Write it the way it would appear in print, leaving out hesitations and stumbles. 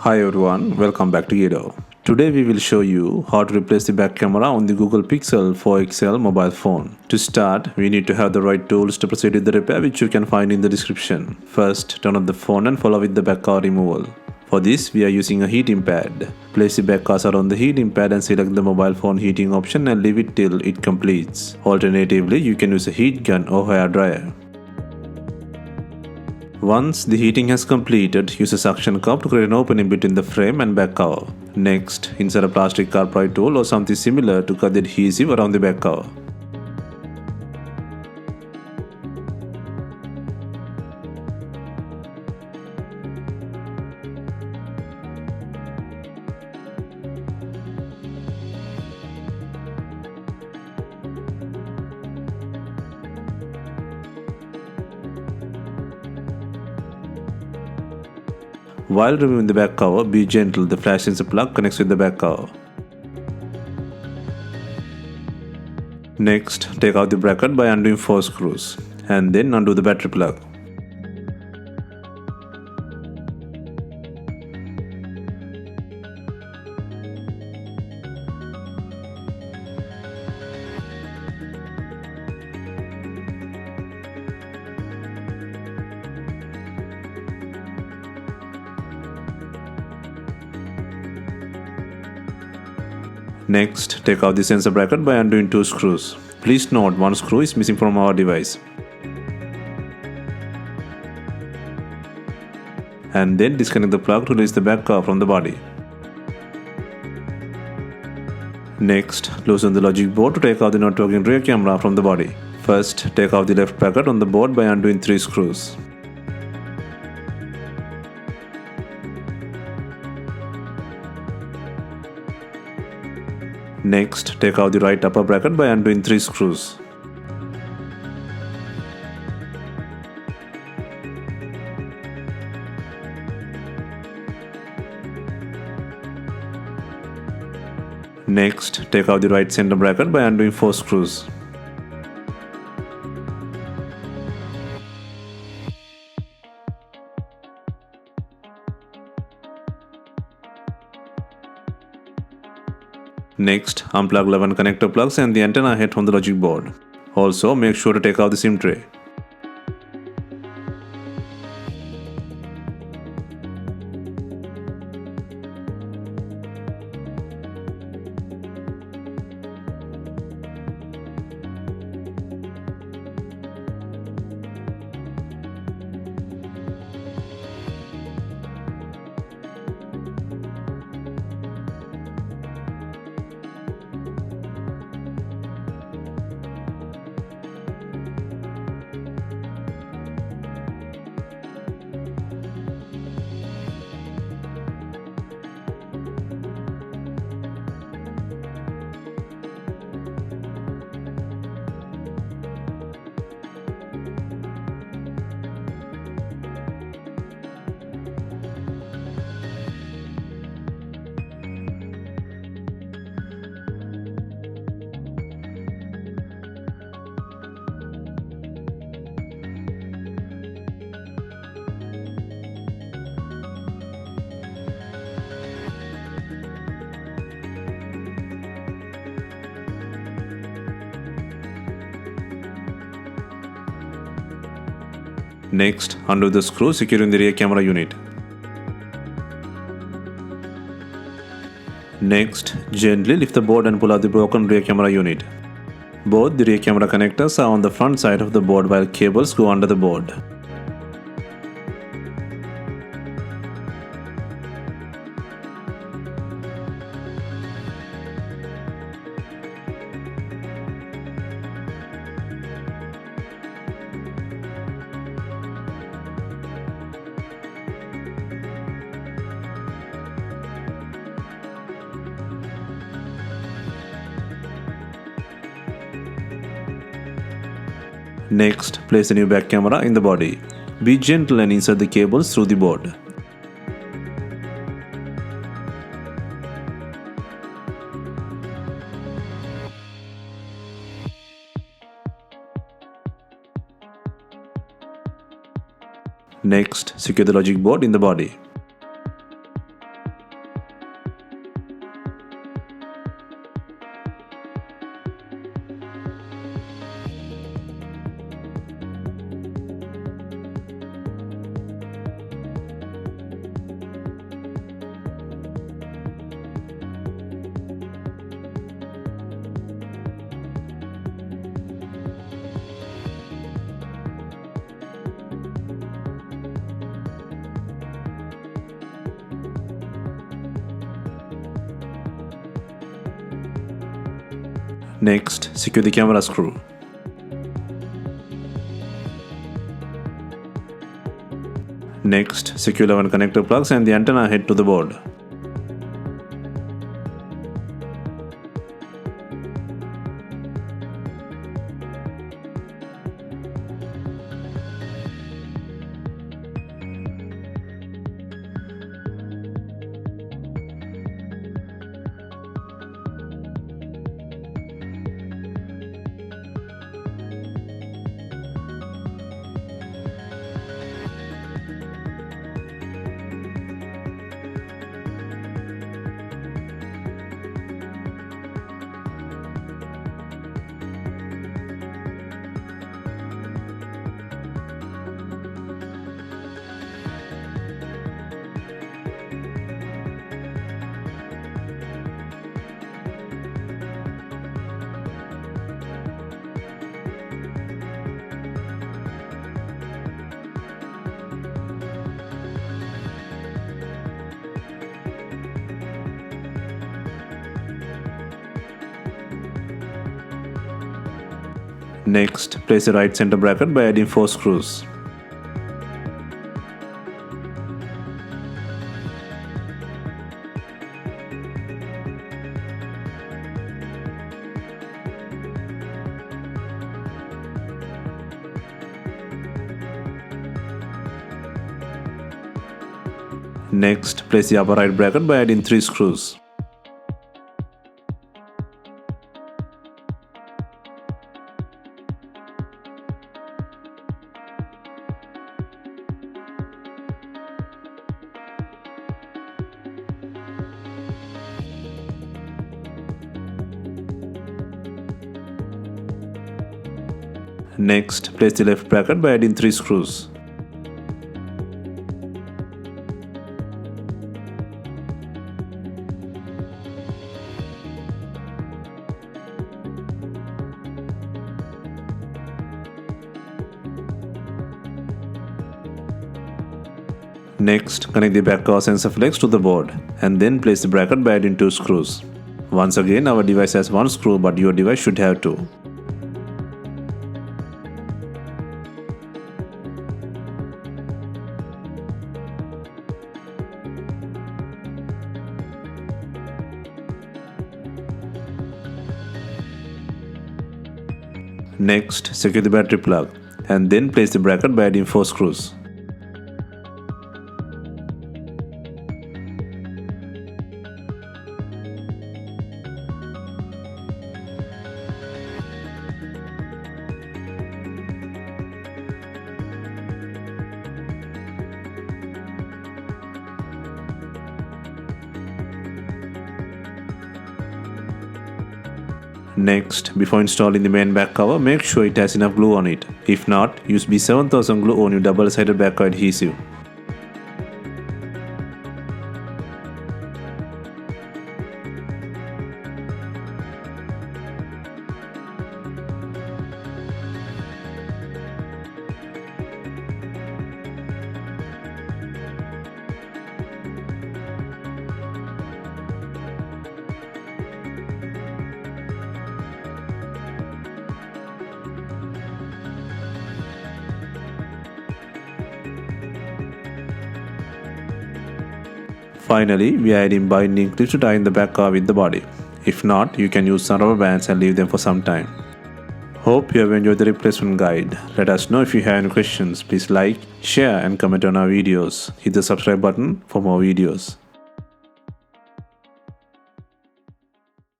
Hi everyone, welcome back to Edo. Today we will show you how to replace the back camera on the Google Pixel 4 XL mobile phone. To start, we need to have the right tools to proceed with the repair, which you can find in the description. First, turn on the phone and follow with the back cover removal. For this, we are using a heating pad. Place the back cursor on the heating pad and select the mobile phone heating option and leave it till it completes. Alternatively, you can use a heat gun or hair dryer. Once the heating has completed, use a suction cup to create an opening between the frame and back cover. Next, insert a plastic car pry tool or something similar to cut the adhesive around the back cover. While removing the back cover, be gentle, the flash sensor plug connects with the back cover. Next, take out the bracket by undoing 4 screws, and then undo the battery plug. Next, take out the sensor bracket by undoing 2 screws. Please note one screw is missing from our device. And then disconnect the plug to release the back cover from the body. Next, loosen the logic board to take out the not working rear camera from the body. First, take out the left bracket on the board by undoing 3 screws. Next, take out the right upper bracket by undoing 3 screws. Next, take out the right center bracket by undoing 4 screws. Next, unplug 11 connector plugs and the antenna head from the logic board. Also, make sure to take out the SIM tray. Next, undo the screw securing the rear camera unit. Next, gently lift the board and pull out the broken rear camera unit. Both the rear camera connectors are on the front side of the board while cables go under the board. Next, place the new back camera in the body. Be gentle and insert the cables through the board. Next, secure the logic board in the body. Next, secure the camera screw. Next, secure 11 connector plugs and the antenna head to the board. Next, place the right center bracket by adding 4 screws. Next, place the upper right bracket by adding 3 screws. Next, place the left bracket by adding 3 screws. Next, connect the back cover sensor flex to the board and then place the bracket by adding 2 screws. Once again, our device has 1 screw but your device should have 2. Next, secure the battery plug and then place the bracket by adding 4 screws. Next, before installing the main back cover, make sure it has enough glue on it. If not, use B7000 glue on your double-sided back cover adhesive. Finally, we are adding binding clips to tie in the back cover with the body. If not, you can use some rubber bands and leave them for some time. Hope you have enjoyed the replacement guide. Let us know if you have any questions. Please like, share and comment on our videos. Hit the subscribe button for more videos.